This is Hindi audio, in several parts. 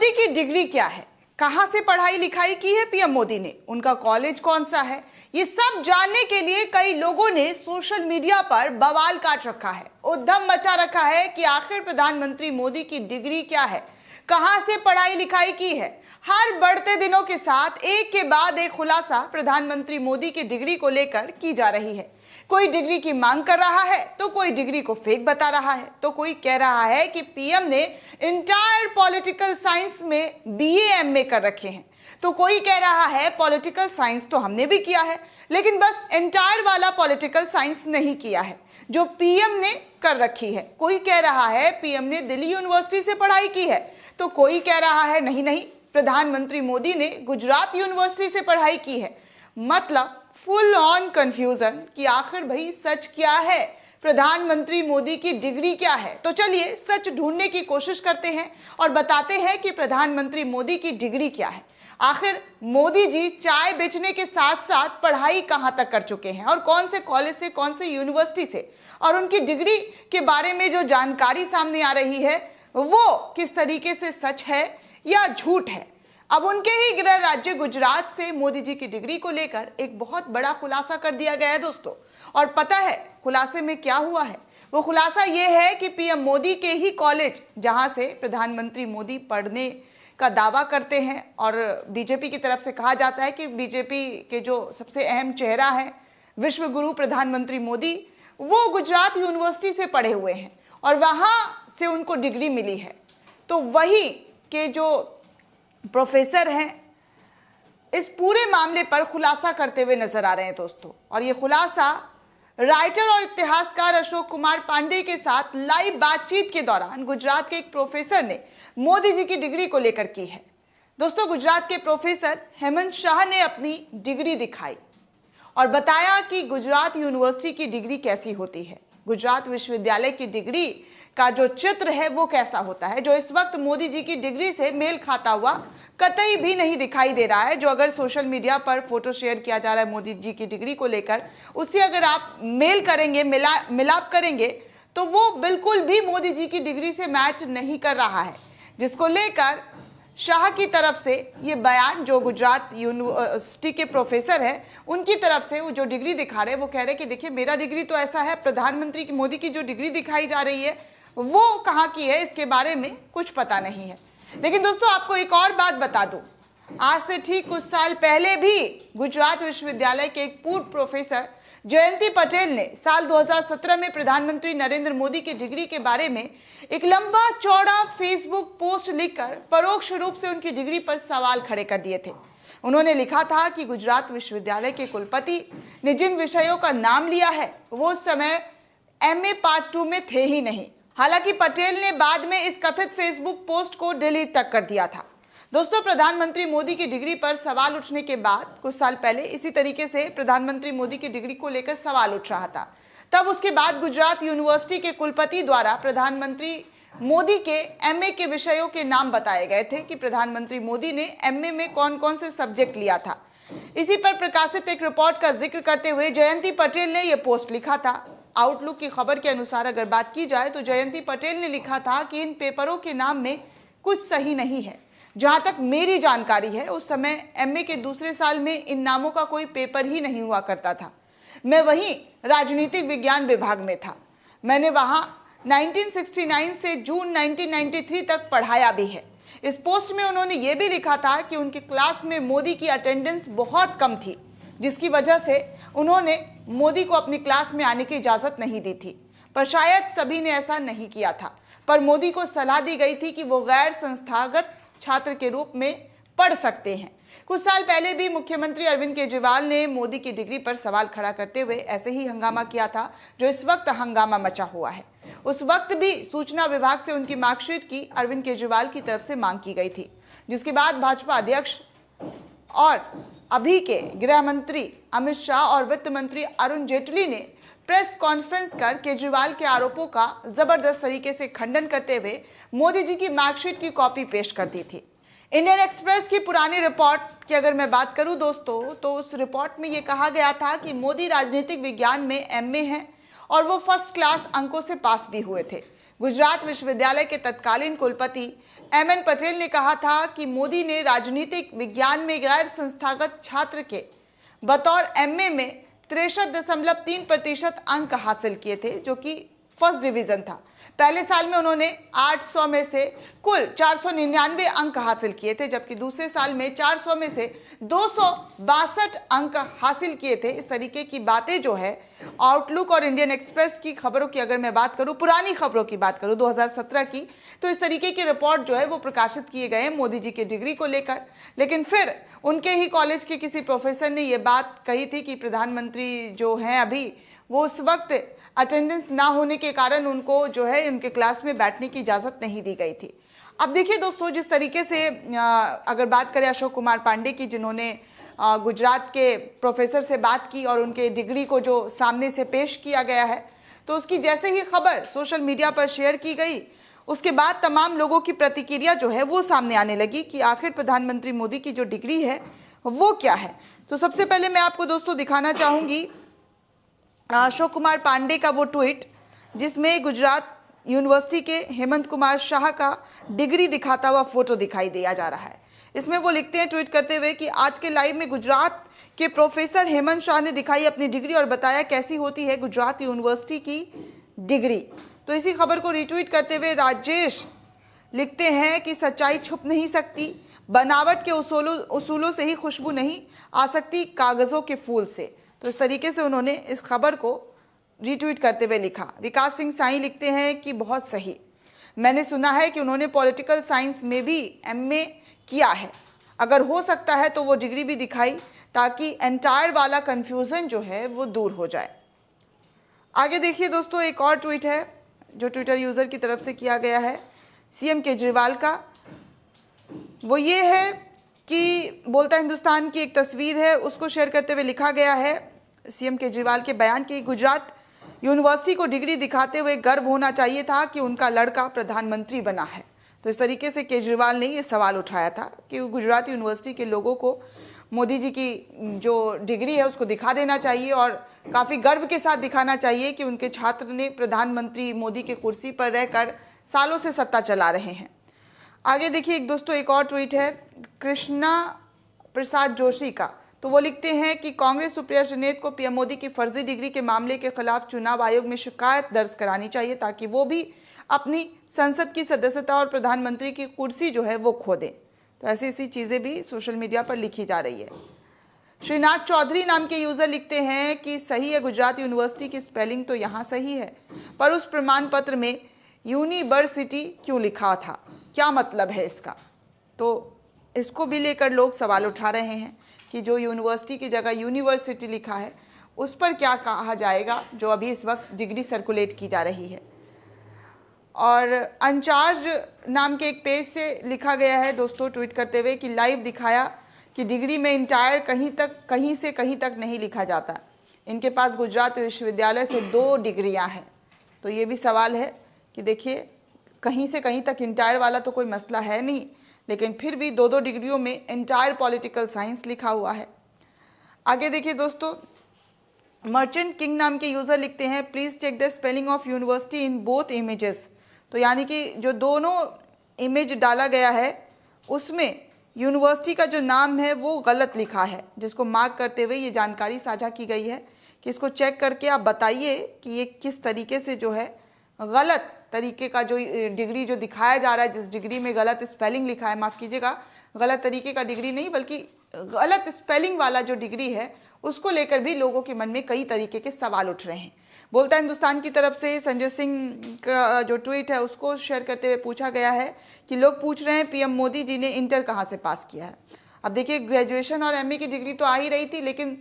मोदी की डिग्री क्या है, कहां से पढ़ाई लिखाई की है पीएम मोदी ने, उनका कॉलेज कौन सा है, ये सब जानने के लिए कई लोगों ने सोशल मीडिया पर बवाल काट रखा है, उद्यम मचा रखा है कि आखिर प्रधानमंत्री मोदी की डिग्री क्या है, कहां से पढ़ाई लिखाई की है। हर बढ़ते दिनों के साथ एक के बाद एक खुलासा प्रधानमंत्री मोदी की डिग्री को लेकर की जा रही है। कोई डिग्री की मांग कर रहा है तो कोई डिग्री को फेक बता रहा है, तो कोई कह रहा है कि पीएम ने इंटायर पॉलिटिकल साइंस में बीए एमए कर रखे हैं, तो कोई कह रहा है पॉलिटिकल साइंस तो हमने भी किया है लेकिन बस इंटायर वाला पॉलिटिकल साइंस नहीं किया है जो पीएम ने कर रखी है। कोई कह रहा है पीएम ने दिल्ली यूनिवर्सिटी से पढ़ाई की है, तो कोई कह रहा है नहीं नहीं, प्रधानमंत्री मोदी ने गुजरात यूनिवर्सिटी से पढ़ाई की है। मतलब फुल ऑन कंफ्यूजन कि आखिर भाई सच क्या है, प्रधानमंत्री मोदी की डिग्री क्या है। तो चलिए सच ढूंढने की कोशिश करते हैं और बताते हैं कि प्रधानमंत्री मोदी की डिग्री क्या है। आखिर मोदी जी चाय बेचने के साथ साथ पढ़ाई कहां तक कर चुके हैं और कौन से कॉलेज से, कौन से यूनिवर्सिटी से, और उनकी डिग्री के बारे में जो जानकारी सामने आ रही है वो किस तरीके से सच है या झूठ है। अब उनके ही गृह राज्य गुजरात से मोदी जी की डिग्री को लेकर एक बहुत बड़ा खुलासा कर दिया गया है दोस्तों। और पता है खुलासे में क्या हुआ है? वो खुलासा ये है कि पीएम मोदी के ही कॉलेज जहां से प्रधानमंत्री मोदी पढ़ने का दावा करते हैं, और बीजेपी की तरफ से कहा जाता है कि बीजेपी के जो सबसे अहम चेहरा है विश्व गुरु प्रधानमंत्री मोदी, वो गुजरात यूनिवर्सिटी से पढ़े हुए हैं और वहां से उनको डिग्री मिली है। तो वही के जो प्रोफेसर हैं इस पूरे मामले पर खुलासा करते हुए नजर आ रहे हैं दोस्तों। और ये खुलासा राइटर और इतिहासकार अशोक कुमार पांडे के साथ लाइव बातचीत के दौरान गुजरात के एक प्रोफेसर ने मोदी जी की डिग्री को लेकर की है। दोस्तों गुजरात के प्रोफेसर हेमंत शाह ने अपनी डिग्री दिखाई और बताया कि गुजरात यूनिवर्सिटी की डिग्री कैसी होती है, गुजरात विश्वविद्यालय की डिग्री का जो चित्र है वो कैसा होता है, जो इस वक्त मोदी जी की डिग्री से मेल खाता हुआ कतई भी नहीं दिखाई दे रहा है। जो अगर सोशल मीडिया पर फोटो शेयर किया जा रहा है मोदी जी की डिग्री को लेकर, उससे अगर आप मेल करेंगे, मिलाप करेंगे, तो वो बिल्कुल भी मोदी जी की डिग्री से मैच नहीं कर रहा है। जिसको लेकर शाह की तरफ से ये बयान, जो गुजरात यूनिवर्सिटी के प्रोफेसर है उनकी तरफ से वो जो डिग्री दिखा रहे हैं, वो कह रहे हैं कि देखिए मेरा डिग्री तो ऐसा है, प्रधानमंत्री मोदी की जो डिग्री दिखाई जा रही है वो कहाँ की है इसके बारे में कुछ पता नहीं है। लेकिन दोस्तों आपको एक और बात बता दूं, आज से ठीक कुछ साल पहले भी गुजरात विश्वविद्यालय के एक पूर्व प्रोफेसर जयंती पटेल ने साल 2017 में प्रधानमंत्री नरेंद्र मोदी की डिग्री के बारे में एक लंबा चौड़ा फेसबुक पोस्ट लिखकर परोक्ष रूप से उनकी डिग्री पर सवाल खड़े कर दिए थे। उन्होंने लिखा था कि गुजरात विश्वविद्यालय के कुलपति ने जिन विषयों का नाम लिया है वो उस समय एमए पार्ट 2 में थे ही नहीं। हालांकि पटेल ने बाद में इस कथित फेसबुक पोस्ट को डिलीट तक कर दिया था। दोस्तों प्रधानमंत्री मोदी की डिग्री पर सवाल उठने के बाद कुछ साल पहले इसी तरीके से प्रधानमंत्री मोदी की डिग्री को लेकर सवाल उठ रहा था। तब उसके बाद गुजरात यूनिवर्सिटी के कुलपति द्वारा प्रधानमंत्री मोदी के एमए के विषयों के नाम बताए गए थे कि प्रधानमंत्री मोदी ने एमए में कौन कौन से सब्जेक्ट लिया था। इसी पर प्रकाशित एक रिपोर्ट का जिक्र करते हुए जयंती पटेल ने यह पोस्ट लिखा था। आउटलुक की खबर के अनुसार अगर बात की जाए तो जयंती पटेल ने लिखा था कि इन पेपरों के नाम में कुछ सही नहीं है। जहां तक मेरी जानकारी है उस समय एमए के दूसरे साल में इन नामों का कोई पेपर ही नहीं हुआ करता था। मैं वहीं राजनीतिक विज्ञान विभाग में था। मैंने वहां 1969 से जून 1993 तक पढ़ाया भी है। इस पोस्ट में उन्होंने ये भी लिखा था कि उनकी क्लास में मोदी की अटेंडेंस बहुत कम थी, जिसकी वजह से उन्होंने मोदी को अपनी क्लास में आने की इजाजत नहीं दी थी। पर शायद सभी ने ऐसा नहीं किया था, पर मोदी को सलाह दी गई थी कि वो गैर संस्थागत छात्र के रूप में पढ़ सकते हैं। कुछ साल पहले भी मुख्यमंत्री अरविंद केजरीवाल ने मोदी की डिग्री पर सवाल खड़ा करते हुए ऐसे ही हंगामा किया था जो इस वक्त हंगामा मचा हुआ है। उस वक्त भी सूचना विभाग से उनकी मार्कशीट की अरविंद केजरीवाल की तरफ से मांग की गई थी, जिसके बाद भाजपा अध्यक्ष और अभी के गृह मंत्री अमित शाह और वित्त मंत्री अरुण जेटली ने प्रेस कॉन्फ्रेंस कर केजरीवाल के आरोपों का जबरदस्त तरीके से खंडन करते हुए मोदी जी की मार्कशीट की कॉपी पेश कर दी थी। इंडियन एक्सप्रेस की पुरानी रिपोर्ट की अगर मैं बात करूं दोस्तों, तो उस रिपोर्ट में यह कहा गया था कि मोदी राजनीतिक विज्ञान में एमए हैं और वो फर्स्ट क्लास अंकों से पास भी हुए थे। गुजरात विश्वविद्यालय के तत्कालीन कुलपति एमएन पटेल ने कहा था कि मोदी ने राजनीतिक विज्ञान में गैर संस्थागत छात्र के बतौर एमए में 63.3% अंक हासिल किए थे, जो कि फर्स्ट डिवीजन था। पहले साल में उन्होंने 800 में से कुल 499 अंक हासिल किए थे, जबकि दूसरे साल में 400 में से 262 अंक हासिल किए थे। इस तरीके की बातें जो है आउटलुक और इंडियन एक्सप्रेस की खबरों की अगर मैं बात करूं, पुरानी खबरों की बात करूं 2017 की, तो इस तरीके की रिपोर्ट जो है वो प्रकाशित किए गए हैं मोदी जी के डिग्री को लेकर। लेकिन फिर उनके ही कॉलेज के किसी प्रोफेसर ने ये बात कही थी कि प्रधानमंत्री जो हैं अभी, वो उस वक्त अटेंडेंस ना होने के कारण उनको जो है उनके क्लास में बैठने की इजाज़त नहीं दी गई थी। अब देखिए दोस्तों, जिस तरीके से अगर बात करें अशोक कुमार पांडे की, जिन्होंने गुजरात के प्रोफेसर से बात की और उनके डिग्री को जो सामने से पेश किया गया है, तो उसकी जैसे ही खबर सोशल मीडिया पर शेयर की गई, उसके बाद तमाम लोगों की प्रतिक्रिया जो है वो सामने आने लगी कि आखिर प्रधानमंत्री मोदी की जो डिग्री है वो क्या है। तो सबसे पहले मैं आपको दोस्तों दिखाना चाहूँगी अशोक कुमार पांडे का वो ट्वीट, जिसमें गुजरात यूनिवर्सिटी के हेमंत कुमार शाह का डिग्री दिखाता हुआ फोटो दिखाई दिया जा रहा है। इसमें वो लिखते हैं ट्वीट करते हुए कि आज के लाइव में गुजरात के प्रोफेसर हेमंत शाह ने दिखाई अपनी डिग्री और बताया कैसी होती है गुजरात यूनिवर्सिटी की डिग्री। तो इसी खबर को रिट्वीट करते हुए राजेश लिखते हैं कि सच्चाई छुप नहीं सकती, बनावट के उसूलों से ही खुशबू नहीं आ सकती, कागज़ों के फूल से। तो इस तरीके से उन्होंने इस खबर को रीट्वीट करते हुए लिखा। विकास सिंह साई लिखते हैं कि बहुत सही, मैंने सुना है कि उन्होंने पॉलिटिकल साइंस में भी एमए किया है, अगर हो सकता है तो वो डिग्री भी दिखाई ताकि एंटायर वाला कन्फ्यूज़न जो है वो दूर हो जाए। आगे देखिए दोस्तों, एक और ट्वीट है जो ट्विटर यूज़र की तरफ से किया गया है सीएम केजरीवाल का। वो ये है कि बोलता हिंदुस्तान की एक तस्वीर है, उसको शेयर करते हुए लिखा गया है सीएम केजरीवाल के बयान की गुजरात यूनिवर्सिटी को डिग्री दिखाते हुए गर्व होना चाहिए था कि उनका लड़का प्रधानमंत्री बना है। तो इस तरीके से केजरीवाल ने ये सवाल उठाया था कि गुजरात यूनिवर्सिटी के लोगों को मोदी जी की जो डिग्री है उसको दिखा देना चाहिए और काफ़ी गर्व के साथ दिखाना चाहिए कि उनके छात्र ने प्रधानमंत्री मोदी के कुर्सी पर रहकर सालों से सत्ता चला रहे हैं। आगे देखिए दोस्तों, एक और ट्वीट है कृष्णा प्रसाद जोशी का। तो वो लिखते हैं कि कांग्रेस सुप्रिया सुनेत को पीएम मोदी की फर्जी डिग्री के मामले के खिलाफ चुनाव आयोग में शिकायत दर्ज करानी चाहिए ताकि वो भी अपनी संसद की सदस्यता और प्रधानमंत्री की कुर्सी जो है वो खो दें। तो ऐसी चीज़ें भी सोशल मीडिया पर लिखी जा रही है। श्रीनाथ चौधरी नाम के यूज़र लिखते हैं कि सही है, गुजरात यूनिवर्सिटी की स्पेलिंग तो यहाँ सही है, पर उस प्रमाण पत्र में यूनिवर्सिटी क्यों लिखा था, क्या मतलब है इसका। तो इसको भी लेकर लोग सवाल उठा रहे हैं कि जो यूनिवर्सिटी की जगह यूनिवर्सिटी लिखा है उस पर क्या कहा जाएगा, जो अभी इस वक्त डिग्री सर्कुलेट की जा रही है। और अनचार्ज नाम के एक पेज से लिखा गया है दोस्तों ट्वीट करते हुए कि लाइव दिखाया कि डिग्री में इंटायर कहीं से कहीं तक नहीं लिखा जाता, इनके पास गुजरात विश्वविद्यालय से 2 डिग्रियां हैं। तो ये भी सवाल है कि देखिए, कहीं से कहीं तक इंटायर वाला तो कोई मसला है नहीं, लेकिन फिर भी 2 डिग्रियों में एंटायर पॉलिटिकल साइंस लिखा हुआ है। आगे देखिए दोस्तों, मर्चेंट किंग नाम के यूज़र लिखते हैं please check the spelling of university in both images. तो यानी कि जो दोनों इमेज डाला गया है उसमें यूनिवर्सिटी का जो नाम है वो गलत लिखा है, जिसको मार्क करते हुए ये जानकारी साझा की गई है कि इसको चेक करके आप बताइए कि ये किस तरीके से जो है गलत तरीके का जो डिग्री जो दिखाया जा रहा है, जिस डिग्री में गलत स्पेलिंग लिखा है, माफ़ कीजिएगा, गलत तरीके का डिग्री नहीं बल्कि गलत स्पेलिंग वाला जो डिग्री है उसको लेकर भी लोगों के मन में कई तरीके के सवाल उठ रहे हैं। बोलता हिंदुस्तान की तरफ से संजय सिंह का जो ट्वीट है उसको शेयर करते हुए पूछा गया है कि लोग पूछ रहे हैं पीएम मोदी जी ने इंटर कहाँ से पास किया है। अब देखिए, ग्रेजुएशन और एमए की डिग्री तो आ ही रही थी, लेकिन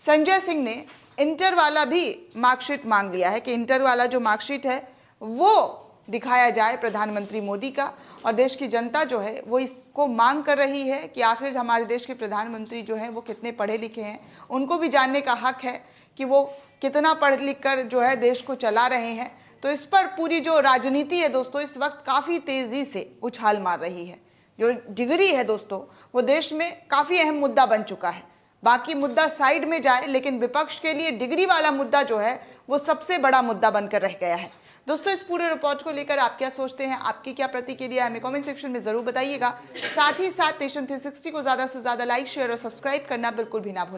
संजय सिंह ने इंटर वाला भी मार्कशीट मांग लिया है कि इंटर वाला जो मार्कशीट है वो दिखाया जाए प्रधानमंत्री मोदी का। और देश की जनता जो है वो इसको मांग कर रही है कि आखिर हमारे देश के प्रधानमंत्री जो हैं वो कितने पढ़े लिखे हैं, उनको भी जानने का हक है कि वो कितना पढ़ लिख कर जो है देश को चला रहे हैं। तो इस पर पूरी जो राजनीति है दोस्तों इस वक्त काफ़ी तेज़ी से उछाल मार रही है। जो डिग्री है दोस्तों वो देश में काफ़ी अहम मुद्दा बन चुका है, बाकी मुद्दा साइड में जाए, लेकिन विपक्ष के लिए डिग्री वाला मुद्दा जो है वो सबसे बड़ा मुद्दा बनकर रह गया है। दोस्तों, इस पूरे रिपोर्ट को लेकर आप क्या सोचते हैं, आपकी क्या प्रतिक्रिया हमें कमेंट सेक्शन में जरूर बताइएगा। साथ ही साथ नेशन 360 को ज्यादा से ज्यादा लाइक, शेयर और सब्सक्राइब करना बिल्कुल भी ना भूलें।